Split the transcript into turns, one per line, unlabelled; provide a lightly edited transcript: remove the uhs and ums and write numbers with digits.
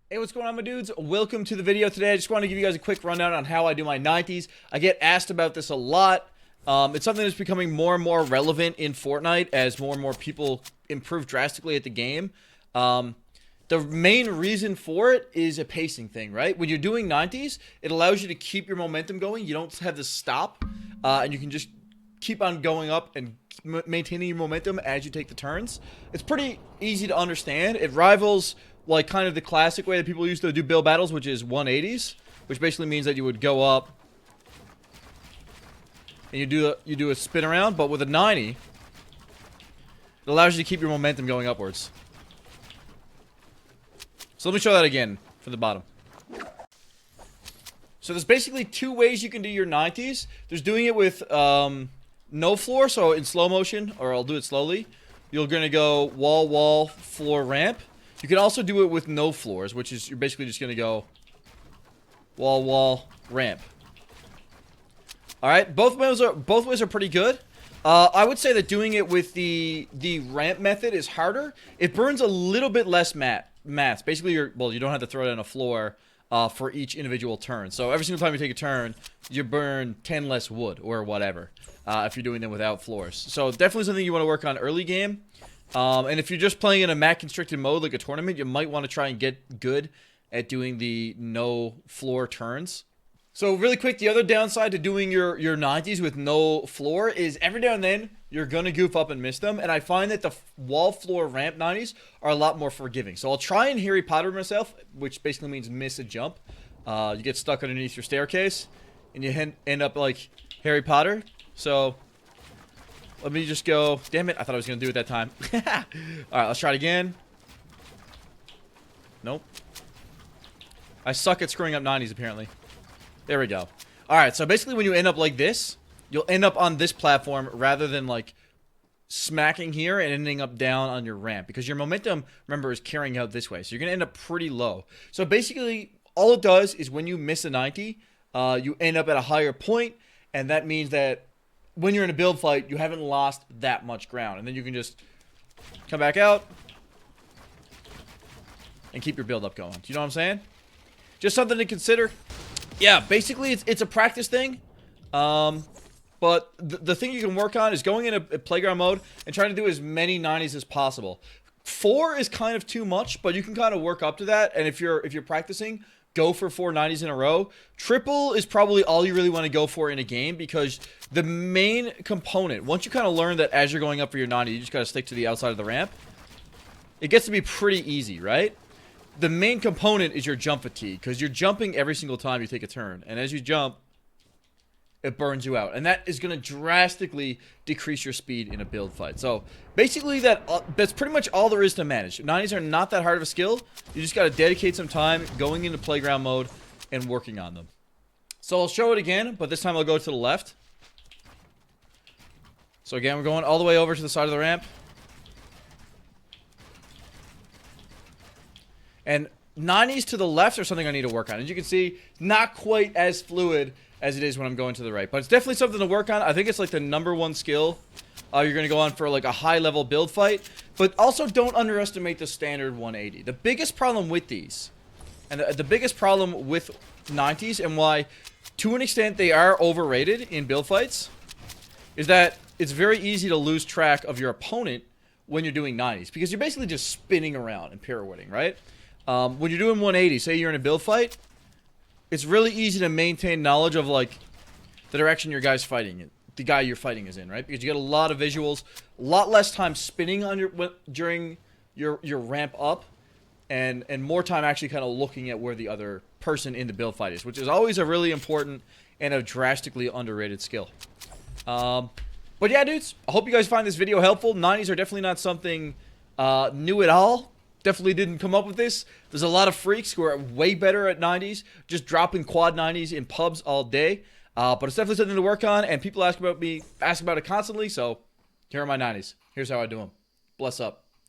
Hey, what's going on, my dudes? Welcome to the video today. I just want to give you guys a quick rundown on how I do my 90s. I get asked about this a lot. It's something that's becoming more and more relevant in Fortnite as more and more people improve drastically at the game. The main reason for it is a pacing thing, right? When you're doing 90s, it allows you to keep your momentum going. You don't have to stop, and you can just keep on going up and maintaining your momentum as you take the turns. It's pretty easy to understand. It rivals like kind of the classic way that people used to do build battles, which is 180s, which basically means that you would go up and you do a spin around, but with a 90, it allows you to keep your momentum going upwards. So let me show that again from the bottom. So there's basically two ways you can do your 90s. There's doing it with no floor, so in slow motion, or I'll do it slowly. You're gonna go wall, wall, floor, ramp. You can also do it with no floors, which is you're basically just gonna go wall, wall, ramp. All right, both ways are pretty good. I would say that doing it with the ramp method is harder. It burns a little bit less mats. Basically, you don't have to throw it on a floor for each individual turn. So every single time you take a turn, you burn 10 less wood or whatever if you're doing them without floors. So definitely something you want to work on early game. And if you're just playing in a mat constricted mode like a tournament, you might want to try and get good at doing the no floor turns. So really quick, the other downside to doing your 90s with no floor is every now and then you're gonna goof up and miss them, and I find that the wall floor ramp 90s are a lot more forgiving. So I'll try and Harry Potter myself, which basically means miss a jump. You get stuck underneath your staircase and you end up like Harry Potter. So let me just go. Damn it, I thought I was gonna do it that time. Alright, let's try it again. Nope. I suck at screwing up 90s apparently. There we go. Alright, so basically when you end up like this, you'll end up on this platform rather than like smacking here and ending up down on your ramp. Because your momentum, remember, is carrying out this way. So you're going to end up pretty low. So basically, all it does is when you miss a 90, you end up at a higher point. And that means that when you're in a build fight, you haven't lost that much ground. And then you can just come back out and keep your build up going. Do you know what I'm saying? Just something to consider. Yeah, basically it's a practice thing, but the thing you can work on is going in a playground mode and trying to do as many 90s as possible. 4 is kind of too much, but you can kind of work up to that, and if you're practicing, go for 4 90s in a row. Triple is probably all you really want to go for in a game, because the main component, once you kind of learn that as you're going up for your 90, you just got to stick to the outside of the ramp, it gets to be pretty easy, right? The main component is your jump fatigue, because you're jumping every single time you take a turn. And as you jump, it burns you out. And that is going to drastically decrease your speed in a build fight. So basically that's pretty much all there is to manage. 90s are not that hard of a skill. You just got to dedicate some time going into playground mode and working on them. So I'll show it again, but this time I'll go to the left. So again, we're going all the way over to the side of the ramp. And 90s to the left are something I need to work on. As you can see, not quite as fluid as it is when I'm going to the right. But it's definitely something to work on. I think it's like the #1 skill you're going to go on for like a high-level build fight. But also don't underestimate the standard 180. The biggest problem with these, and the biggest problem with 90s, and why, to an extent, they are overrated in build fights, is that it's very easy to lose track of your opponent when you're doing 90s. Because you're basically just spinning around and pirouetting, right? When you're doing 180, say you're in a build fight, it's really easy to maintain knowledge of like the direction your guy's fighting in, the guy you're fighting is in, right? Because you get a lot of visuals, a lot less time spinning on during your ramp up, and more time actually kind of looking at where the other person in the build fight is, which is always a really important and a drastically underrated skill. But yeah, dudes, I hope you guys find this video helpful. 90s are definitely not something new at all. Definitely didn't come up with this. There's a lot of freaks who are way better at 90s, just dropping quad 90s in pubs all day. But it's definitely something to work on, and people ask about it constantly, so here are my 90s. Here's how I do them. Bless up.